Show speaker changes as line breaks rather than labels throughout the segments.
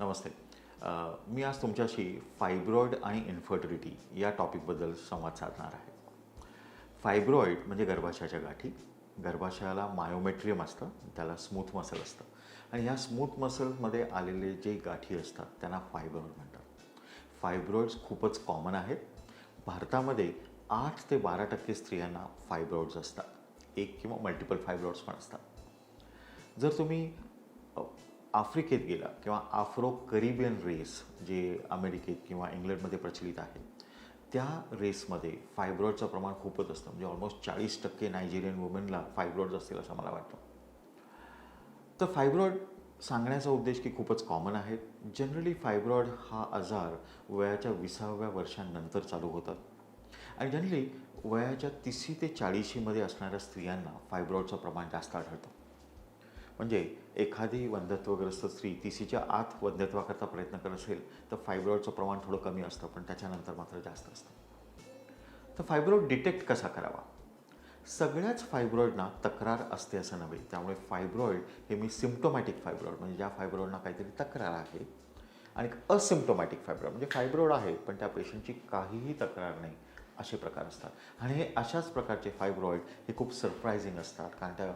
नमस्ते. मी आज तुमच्याशी फायब्रॉईड आणि इन्फर्टिलिटी या टॉपिकबद्दल संवाद साधणार आहे. फायब्रॉईड म्हणजे गर्भाशयाच्या गाठी. गर्भाशयाला मायोमेट्रियम असतं, त्याला स्मूथ मसल असतं आणि ह्या स्मूथ मसलमध्ये आलेले जे गाठी असतात त्यांना फायब्रॉईड म्हणतात. फायब्रॉईड्स खूपच कॉमन आहेत. भारतामध्ये 8 ते 12% स्त्रियांना फायब्रॉईड्स असतात. एक किंवा मल्टिपल फायब्रॉईड्स पण असतात. जर तुम्ही आफ्रिकेत गेला किंवा आफ्रो करिबियन रेस जे अमेरिकेत किंवा इंग्लंडमध्ये प्रचलित आहे, त्या रेसमध्ये फायब्रॉईडचं प्रमाण खूपच असतं. म्हणजे ऑलमोस्ट 40% नायजेरियन वुमेनला फायब्रॉईड्स असतील असं मला वाटतं. तर फायब्रॉईड सांगण्याचा उद्देश की खूपच कॉमन आहे. जनरली फायब्रॉईड हा आजार वयाच्या 20व्या वर्षांनंतर चालू होतात आणि जनरली वयाच्या 30 ते 40मध्ये असणाऱ्या स्त्रियांना फायब्रॉईडचं प्रमाण जास्त आढळतं. म्हणजे एखादी वंध्यत्वग्रस्त स्त्री 30च्या आत वंध्यत्वाकरता प्रयत्न करत असेल तर फायब्रॉईडचं प्रमाण थोडं कमी असतं, पण त्याच्यानंतर मात्र जास्त असतं. तर फायब्रॉईड डिटेक्ट कसा करावा? सगळ्याच फायब्रॉईडना तक्रार असते असं नव्हे. त्यामुळे फायब्रॉईड हे मी सिम्प्टोमॅटिक फायब्रॉईड म्हणजे ज्या फायब्रॉईडना काहीतरी तक्रार आहे आणि असिम्प्टोमॅटिक फायब्रॉईड म्हणजे फायब्रॉईड आहे पण त्या पेशंटची काहीही तक्रार नाही, असे प्रकार असतात. आणि हे अशाच प्रकारचे फायब्रॉईड हे खूप सरप्रायझिंग असतात, कारण त्या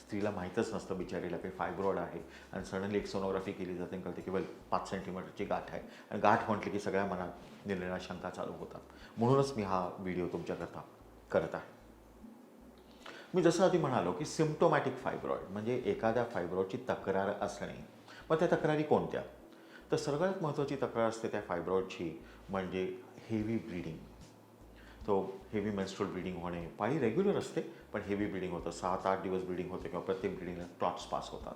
स्त्रीला माहीतच नसतं बिचारीला काही फायब्रॉईड आहे आणि सडनली एक सोनोग्राफी केली जाते आणि कळते की 5 सेंटीमीटरची गाठ आहे आणि गाठ म्हटली की सगळ्या मनात निर्णय शंका चालू होतात. म्हणूनच मी हा व्हिडिओ तुमच्याकरता करत आहे. मी जसं आधी म्हणालो की सिम्प्टोमॅटिक फायब्रॉईड म्हणजे एखाद्या फायब्रॉईडची तक्रार असणे. मग त्या तक्रारी कोणत्या? तर सगळ्यात महत्त्वाची तक्रार असते त्या फायब्रॉईडची म्हणजे हेवी ब्लिडिंग. तो हेवी मेन्स्ट्रुअल ब्लिडिंग होणे. पाळी रेग्युलर असते पण हेवी ब्लिडिंग होतं. 7-8 दिवस ब्लिडिंग होते किंवा प्रत्येक ब्लिडिंगला क्लॉट्स पास होतात.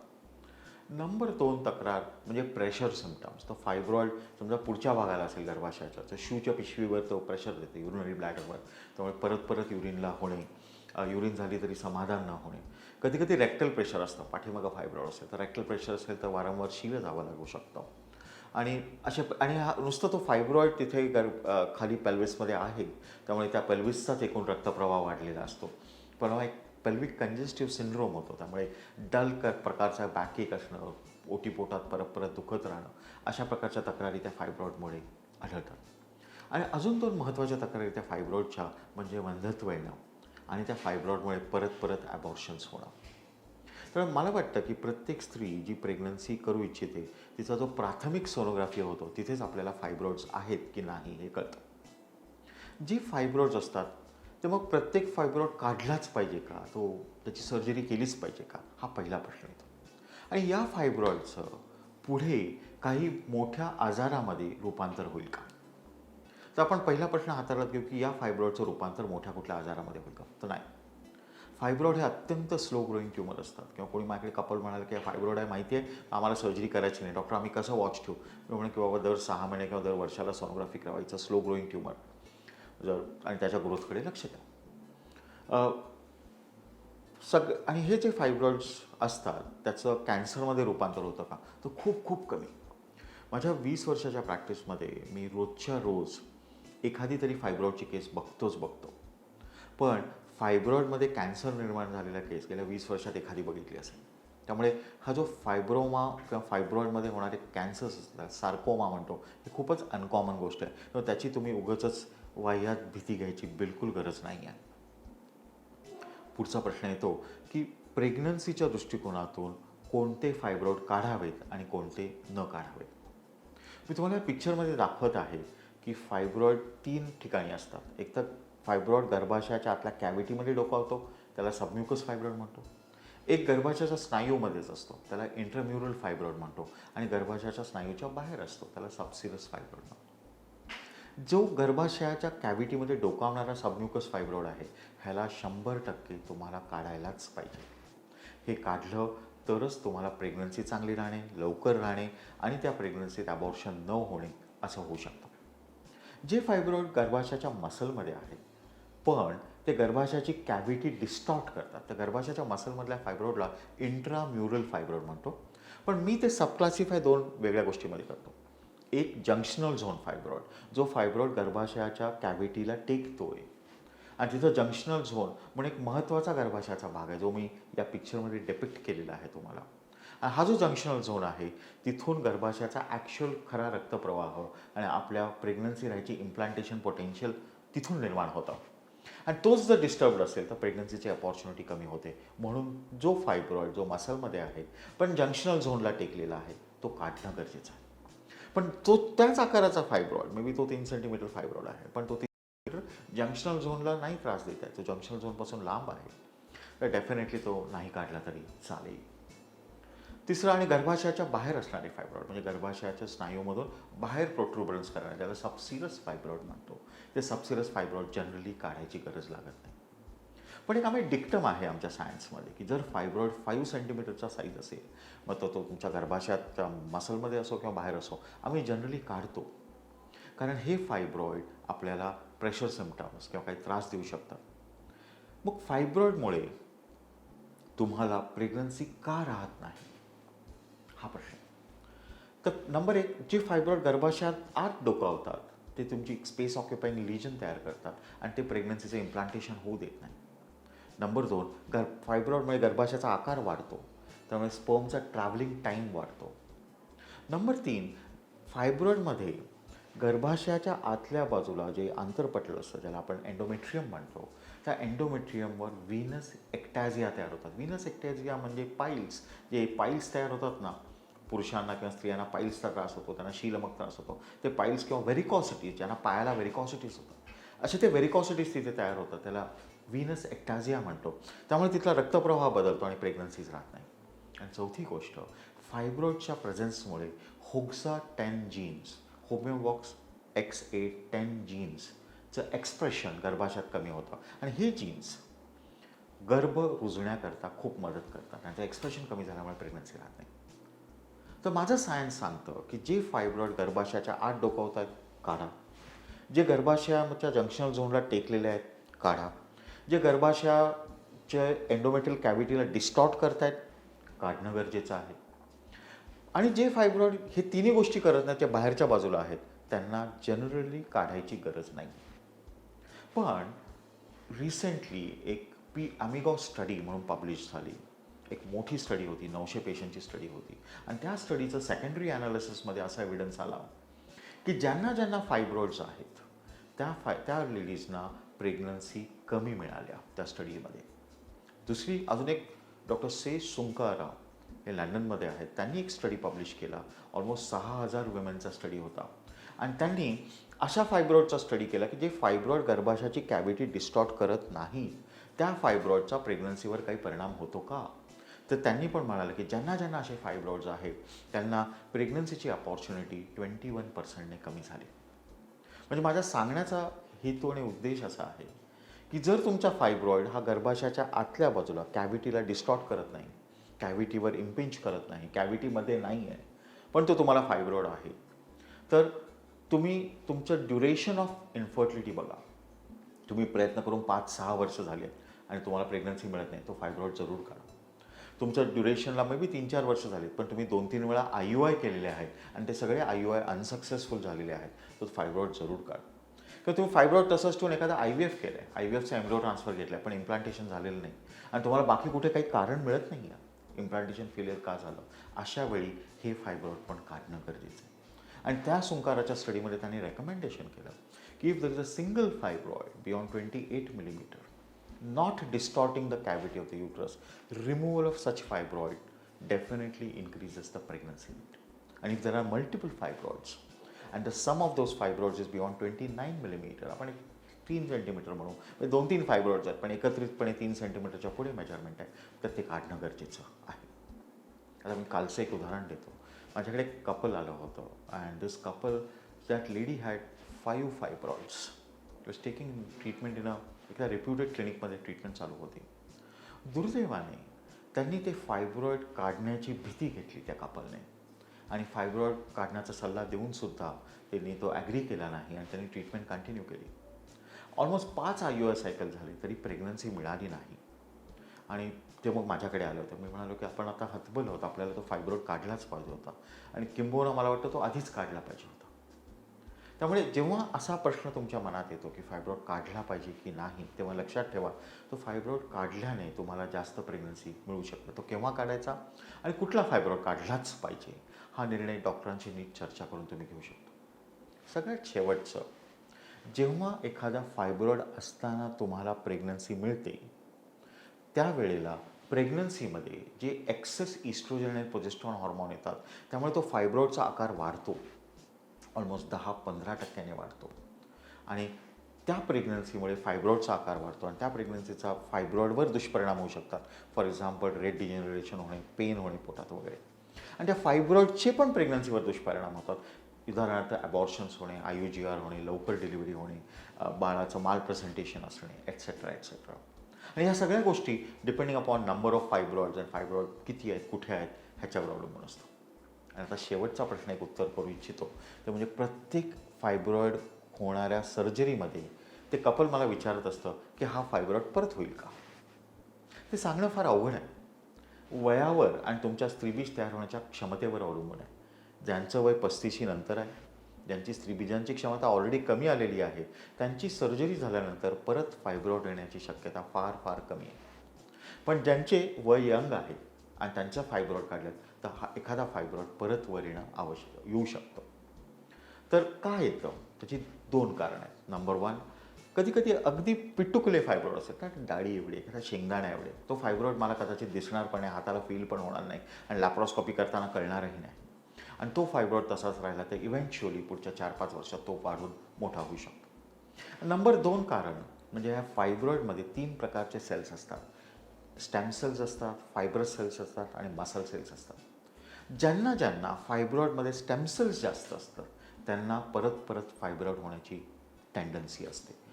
नंबर 2 तक्रार म्हणजे प्रेशर सिम्पटम्स. तो फायब्रॉईड समजा पुढच्या भागाला असेल गर्भाशयाच्या, तर शूच्या पिशवीवर तो प्रेशर देते युरिनरी ब्लॅडरवर. त्यामुळे परत परत युरिनला होणे, युरिन झाली तरी समाधान न होणे. कधी कधी रेक्टल प्रेशर असतं, पाठीमागं फायब्रॉईड असेल तर रेक्टल प्रेशर असेल तर वारंवार शिलं जावं लागू शकतं. आणि हा नुसतं तो फायब्रॉईड तिथे खाली पेल्विसमध्ये आहे, त्यामुळे त्या पेल्विसचाच एकूण रक्तप्रवाह वाढलेला असतो. पण एक पेल्विक कंजेस्टिव्ह सिंड्रोम होतो, त्यामुळे डल प्रकारचा बॅकएक असणं, ओटीपोटात परत परत दुखत राहणं, अशा प्रकारच्या तक्रारी त्या फायब्रॉईडमुळे आढळतात. आणि अजून 2 महत्त्वाच्या तक्रारी त्या फायब्रॉईडच्या म्हणजे वंध्यत्व येणं आणि त्या फायब्रॉईडमुळे परत परत ॲबॉर्शन्स होणं. तर मला वाटतं की प्रत्येक स्त्री जी प्रेग्नन्सी करू इच्छिते तिचा जो प्राथमिक सोनोग्राफी होतो तिथेच आपल्याला फायब्रॉईड्स आहेत की नाही हे कळतं. जी फायब्रॉईड्स असतात ते मग प्रत्येक फायब्रॉईड काढलाच पाहिजे का? त्याची सर्जरी केलीच पाहिजे का? हा पहिला प्रश्न येतो. आणि या फायब्रॉईडचं पुढे काही मोठ्या आजारामध्ये रूपांतर होईल का? तर आपण पहिला प्रश्न हाताळत घेऊ की या फायब्रॉईडचं रूपांतर मोठ्या कुठल्या आजारामध्ये होईल का? तर नाही. फायब्रॉईड हे अत्यंत स्लो ग्रोईंग ट्यूमर असतात. किंवा कोणी माझ्याकडे कपल म्हणाल की फायब्रॉईड आहे माहिती आहे, आम्हाला सर्जरी करायची नाही, डॉक्टर आम्ही कसं वॉच ठेवू? मी म्हणेन की बाबा दर 6 महिने किंवा दर वर्षाला सोनोग्राफी करायचं. स्लो ग्रोईंग ट्यूमर आणि त्याच्या ग्रोथकडे लक्ष द्या. आणि हे जे फायब्रॉईड्स असतात त्याचं कॅन्सरमध्ये रूपांतर होतं का? तर खूप खूप कमी. माझ्या 20 वर्षाच्या प्रॅक्टिसमध्ये मी रोजच्या रोज एखादी तरी फायब्रॉईडची केस बघतो. पण फायब्रॉईडमध्ये कॅन्सर निर्माण झालेला केस गेल्या 20 वर्षात एखादी बघितली असेल. त्यामुळे हा जो फायब्रोमा किंवा फायब्रॉईडमध्ये होणारे कॅन्सर्स असतात, सार्कोमा म्हणतो, ही खूपच अनकॉमन गोष्ट आहे. तर त्याची तुम्ही उगाचच वाह्यात भीती घ्यायची बिलकुल गरज नाही आहे. पुढचा प्रश्न येतो की प्रेग्नन्सीच्या दृष्टिकोनातून कोणते फायब्रॉईड काढावेत आणि कोणते न काढावेत. मी तुम्हाला पिक्चरमध्ये दाखवत आहे की फायब्रॉईड 3 ठिकाणी असतात. एक तर फायब्रॉईड गर्भाशयाच्या आतल्या कॅव्हिटीमध्ये डोकावतो, त्याला सबम्युकस फायब्रॉईड म्हणतो. एक गर्भाशयाच्या स्नायूमध्येच असतो, त्याला इंट्राम्युरल फायब्रॉईड म्हणतो. आणि गर्भाशयाच्या स्नायूच्या बाहेर असतो, त्याला सबसिरस फायब्रॉईड म्हणतो. जो गर्भाशयाच्या कॅव्हिटीमध्ये डोकावणारा सबम्युकस फायब्रॉईड आहे ह्याला 100% तुम्हाला काढायलाच पाहिजे. हे काढलं तरच तुम्हाला प्रेग्नन्सी चांगली राहणे, लवकर राहणे आणि त्या प्रेग्नन्सीत ॲबॉर्शन न होणे असं होऊ शकतं. जे फायब्रॉईड गर्भाशयाच्या मसलमध्ये आहे पण ते गर्भाशयाची कॅव्हिटी डिस्टॉर्ट करतात, तर गर्भाशयाच्या मसलमधल्या फायब्रॉईडला इंट्राम्युरल फायब्रॉईड म्हणतो. पण मी ते सबक्लासिफाय 2 वेगळ्या गोष्टीमध्ये करतो. एक जंक्शनल झोन फायब्रॉईड, जो फायब्रॉईड गर्भाशयाच्या कॅव्हिटीला टेकतोय आणि तिथं जंक्शनल झोन म्हणून एक महत्त्वाचा गर्भाशयाचा भाग आहे जो मी या पिक्चरमध्ये डिपिक्ट केलेला आहे तुम्हाला. हा जो जंक्शनल झोन आहे तिथून गर्भाशयाचा ॲक्च्युअल खरा रक्तप्रवाह आणि आपल्या प्रेग्नन्सी राहायची इम्प्लांटेशन पोटेन्शियल तिथून निर्माण होतं. आणि तोच जर डिस्टर्ब्ड असेल तर प्रेग्नन्सीची अपॉर्च्युनिटी कमी होते. म्हणून जो फायब्रॉइड जो मसलमध्ये आहे पण जंक्शनल झोनला टेकलेला आहे तो काढणं गरजेचं आहे. पण तो त्याच आकाराचा फायब्रॉइड, मे बी तो 3 सेंटीमीटर फायब्रॉइड आहे, पण तो 3 सेंटीमीटर जंक्शनल झोनला नाही त्रास देत आहे, तो जंक्शनल झोनपासून लांब आहे, तर डेफिनेटली तो नाही काढला तरी चालेल. तिसरं आणि गर्भाशयाच्या बाहेर असणारे फायब्रॉइड म्हणजे गर्भाशयाच्या स्नायूमधून बाहेर प्रोट्रुबरन्स करणारे, ज्याला सबसिरस फायब्रॉइड म्हणतो, ते सबसिरस फायब्रॉइड जनरली काढायची गरज लागत नाही. पण एक आम्ही डिक्टम आहे आमच्या सायन्समध्ये की जर फायब्रॉइड 5 सेंटीमीटरचा साईज असेल, मग तो तुमच्या गर्भाशयात मसलमध्ये असो किंवा बाहेर असो, आम्ही जनरली काढतो. कारण हे फायब्रॉइड आपल्याला प्रेशर सिम्पटम्स किंवा काही त्रास देऊ शकतात. मग फायब्रॉइडमुळे तुम्हाला प्रेग्नन्सी का राहत नाही हा प्रश्न. तर नंबर 1, जे फायब्रॉइड गर्भाशयात आत डोकावतात ते तुमची स्पेस ऑक्युपाईंग लिजन तयार करतात आणि ते प्रेग्नन्सीचं इम्प्लांटेशन होऊ देत नाही. नंबर 2, फायब्रॉइडमुळे गर्भाशयाचा आकार वाढतो, त्यामुळे स्पर्मचा ट्रॅव्हलिंग टाईम वाढतो. नंबर 3, फायब्रॉइडमध्ये गर्भाशयाच्या आतल्या बाजूला जे आंतरपटल असतं, ज्याला आपण एंडोमेट्रियम म्हणतो, त्या एंडोमेट्रियमवर व्हीनस एक्टॅझिया तयार होतात. व्हीनस एक्टॅझिया म्हणजे पाईल्स, जे पाईल्स तयार होतात ना, पुरुषांना किंवा स्त्रियांना पाईल्सचा त्रास होतो, त्यांना शीलमक त्रास होतो, ते पाईल्स किंवा व्हेरिकॉसिटीज, ज्यांना पायाला व्हेरिकॉसिटीज होतात, असे ते व्हेरिकॉसिटीज तिथे तयार होतात, त्याला व्हीनस एक्टॅझिया म्हणतो. त्यामुळे तिथला रक्तप्रवाह बदलतो आणि प्रेग्नन्सीज राहत नाही. आणि चौथी गोष्ट, फायब्रॉइडच्या प्रेझेन्समुळे होक्सा 10 जीन्स, होमिओबॉक्स XA10 जीन्सचं एक्सप्रेशन गर्भाशयात कमी होतं आणि हे जीन्स गर्भ रुजण्याकरता खूप मदत करतात. त्यांचं एक्सप्रेशन कमी झाल्यामुळे प्रेग्नन्सी राहत नाही. तर माझं सायन्स सांगतं की जे फायब्रॉइड गर्भाशयाच्या आत डोकावत आहेत काढा, जे गर्भाशयाच्या जंक्शनल झोनला टेकलेले आहेत काढा, जे गर्भाशयाच्या एंडोमेट्रियल कॅव्हिटीला डिस्टॉर्ट करतायत काढणं गरजेचं आहे. आणि जे फायब्रॉइड हे तिन्ही गोष्टी करत नाहीत, त्या बाहेरच्या बाजूला आहेत, त्यांना जनरली काढायची गरज नाही. पण रिसेंटली एक अमिगॉस स्टडी म्हणून पब्लिश झाली, एक मोठी स्टडी होती, 900 पेशंटची स्टडी होती. आणि त्या स्टडीचं सेकंडरी ॲनालिसिसमध्ये असा एव्हिडन्स आला की ज्यांना ज्यांना फायब्रॉइड्स आहेत त्या लेडीजना प्रेग्नन्सी कमी मिळाल्या त्या स्टडीमध्ये. दुसरी अजून एक डॉक्टर से सुंकारा हे लंडनमध्ये आहेत, त्यांनी एक स्टडी पब्लिश केला, ऑलमोस्ट 6000 वुमेनचा स्टडी होता. आणि त्यांनी अशा फायब्रॉइडचा स्टडी केला की जे फायब्रॉइड गर्भाशयाची कॅव्हिटी डिस्टॉर्ट करत नाही, त्या फायब्रॉइडचा प्रेग्नन्सीवर काही परिणाम होतो का. तर त्यांनी पण म्हणालं की ज्यांना ज्यांना असे फायब्रॉइड्स आहेत त्यांना प्रेग्नन्सीची अपॉर्च्युनिटी 21% कमी झाली. म्हणजे माझ्या सांगण्याचा हेतू आणि उद्देश असा आहे की जर तुमचा फायब्रॉइड हा गर्भाशयाच्या आतल्या बाजूला कॅव्हिटीला डिस्टॉर्ट करत नाही, कॅव्हिटीवर इम्पिंच करत नाही, कॅव्हिटीमध्ये नाही आहे, पण तो तुम्हाला फायब्रॉइड आहे, तर तुम्ही तुमचं ड्युरेशन ऑफ इन्फर्टिलिटी बघा. तुम्ही प्रयत्न करून 5-6 वर्ष झाले आणि तुम्हाला प्रेग्नन्सी मिळत नाही, तो फायब्रॉइड जरूर काढा. तुमच्या ड्युरेशनला मे बी 3-4 वर्ष झालीत, पण तुम्ही 2-3 वेळा IUI केलेले आहेत आणि ते सगळे IUI अनसक्सेसफुल झालेले आहेत, तो फायब्रॉइड जरूर काढा. किंवा तुम्ही फायब्रॉइड तसंच ठेवून एखादा IVF केलं आहे, IVFचा एम्ब्रियो ट्रान्सफर घेतला आहे, पण इम्प्लांटेशन झालेलं नाही आणि तुम्हाला बाकी कुठे काही कारण मिळत नाही आहे, इम्प्लांटेशन फेलियर का झालं, अशा वेळी हे फायब्रॉइड पण काढणं गरजेचं आहे. आणि त्या सुंकाराच्या स्टडीमध्ये त्यांनी रेकमेंडेशन केलं की if there is a single fibroid beyond 28 millimeter not distorting the cavity of the uterus, removal of such fibroid definitely increases the pregnancy rate. And if there are multiple fibroids and the sum of those fibroids is beyond 29 millimeter, आपण 3 centimetre म्हणू, 2-3 फायब्रॉइड्स आहेत पण एकत्रितपणे 3 सेंटीमीटरच्या पुढे measurement आहे, तर ते काढणं गरजेचं आहे. आता मी कालचं एक उदाहरण देतो. माझ्याकडे एक कपल आलं होतं and this couple, that lady had 5 fibroids, was taking treatment in एका रेप्युटेड क्लिनिकमध्ये ट्रीटमेंट चालू होती. दुर्दैवाने त्यांनी ते फायब्रॉइड काढण्याची भीती घेतली त्या कपलने आणि फायब्रॉइड काढण्याचा सल्ला देऊनसुद्धा त्यांनी तो ॲग्री केला नाही आणि त्यांनी ट्रीटमेंट कंटिन्यू केली. ऑलमोस्ट 5 IUI सायकल झाली तरी प्रेग्नन्सी मिळाली नाही. आणि ते मग माझ्याकडे आलं होतं. मी म्हणालो की आपण आता हतबल होतो, आपल्याला तो फायब्रॉइड काढलाच पाहिजे होता आणि किंबहुना मला वाटतं तो आधीच काढला पाहिजे होता. त्यामुळे जेव्हा असा प्रश्न तुमच्या मनात येतो की फायब्रॉइड काढला पाहिजे की नाही, तेव्हा लक्षात ठेवा तो फायब्रॉइड काढल्याने तुम्हाला जास्त प्रेग्नन्सी मिळू शकते. तो केव्हा काढायचा आणि कुठला फायब्रॉइड काढलाच पाहिजे हा निर्णय डॉक्टरांशी नीट चर्चा करून तुम्ही घेऊ शकतो. सगळ्यात शेवटचं, जेव्हा एखादा फायब्रॉइड असताना तुम्हाला प्रेग्नन्सी मिळते त्यावेळेला प्रेग्नन्सीमध्ये जे एक्सेस इस्ट्रोजन आणि प्रोजेस्टेरॉन हॉर्मोन येतात त्यामुळे तो फायब्रॉइडचा आकार वाढतो, ऑलमोस्ट 10-15% वाढतो. आणि त्या प्रेग्नन्सीमुळे फायब्रॉइडचा आकार वाढतो आणि त्या प्रेग्नन्सीचा फायब्रॉइडवर दुष्परिणाम होऊ शकतात. फॉर एक्झाम्पल रेट डिजेनरेशन होणे, पेन होणे पोटात वगैरे. आणि त्या फायब्रॉइडचे पण प्रेग्नन्सीवर दुष्परिणाम होतात. उदाहरणार्थ ॲबॉर्शन्स होणे, IUGR होणे, लवकर डिलिव्हरी होणे, बाळाचं माल प्रेझेंटेशन असणे, एट्सेट्रा एट्सेट्रा. आणि ह्या सगळ्या गोष्टी डिपेंडिंग अपॉन नंबर ऑफ फायब्रॉइड्स आणि फायब्रॉइड किती आहेत, कुठे आहेत ह्याच्यावर अवलंबून असतं. आणि आता शेवटचा प्रश्न एक उत्तर करू इच्छितो ते म्हणजे प्रत्येक फायब्रॉइड होणाऱ्या सर्जरीमध्ये ते कपल मला विचारत असतं की हा फायब्रॉइड परत होईल का. ते सांगणं फार अवघड आहे. वयावर आणि तुमच्या स्त्रीबीज तयार होण्याच्या क्षमतेवर अवलंबून आहे. ज्यांचं वय 35 नंतर आहे, ज्यांची स्त्रीबीजांची क्षमता ऑलरेडी कमी आलेली आहे, त्यांची सर्जरी झाल्यानंतर परत फायब्रॉइड येण्याची शक्यता फार फार कमी आहे. पण ज्यांचे वय यंग आहे आणि त्यांच्या फायब्रॉइड काढल्यात तर हा एखादा फायब्रॉइड परत वर येणं आवश्यक येऊ शकतं. तर का येतं त्याची 2 कारणं आहेत. नंबर 1, कधी कधी अगदी पिटुकले फायब्रॉइड असतात ना, डाळी एवढे एखादा शेंगदाणा एवढे, तो फायब्रॉइड मला कदाचित दिसणार पण नाही, हाताला फील पण होणार नाही आणि लॅप्रोस्कोपी करताना कळणारही नाही. आणि तो फायब्रॉइड तसाच राहिला तर इव्हेंच्युअली पुढच्या 4-5 वर्षात तो वाढून मोठा होऊ शकतो. नंबर 2 कारण म्हणजे ह्या फायब्रॉइडमध्ये 3 प्रकारचे सेल्स असतात. स्टेम सेल्स असतात, फायब्रस सेल्स असतात आणि मसल सेल्स असतात. ज्यांना ज्यांना फायब्रॉइडमध्ये स्टेम सेल्स जास्त असतं त्यांना परत परत फायब्रॉइड होण्याची टेंडन्सी असते.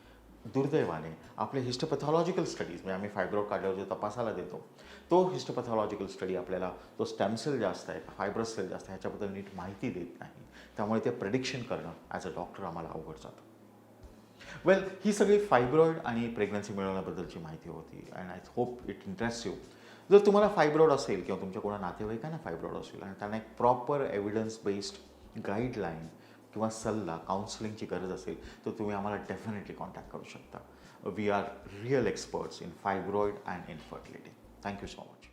दुर्दैवाने आपले हिस्टोपॅथॉलॉजिकल स्टडीज म्हणजे आम्ही फायब्रॉइड काढल्यावर जो तपासाला देतो तो हिस्टोपॅथॉलॉजिकल स्टडी आपल्याला तो स्टेम सेल जास्त आहे का फायब्रस सेल जास्त आहे ह्याच्याबद्दल नीट माहिती देत नाही. त्यामुळे ते प्रेडिक्शन करणं ॲज अ डॉक्टर आम्हाला अवघड जातं. वेल, ही सगळी फायब्रॉइड आणि प्रेग्नन्सी मिळवण्याबद्दलची माहिती होती and I hope it interest you. जर तुम्हाला फायब्रॉइड असेल किंवा तुमच्या कोणा नातेवाईकांना फायब्रॉइड असेल आणि त्यांना एक प्रॉपर एव्हिडन्स बेस्ड गाईडलाईन किंवा सल्ला काउन्सिलिंगची गरज असेल तर तुम्ही आम्हाला डेफिनेटली कॉन्टॅक्ट करू शकता. We are real experts in fibroid and infertility. Thank you so much.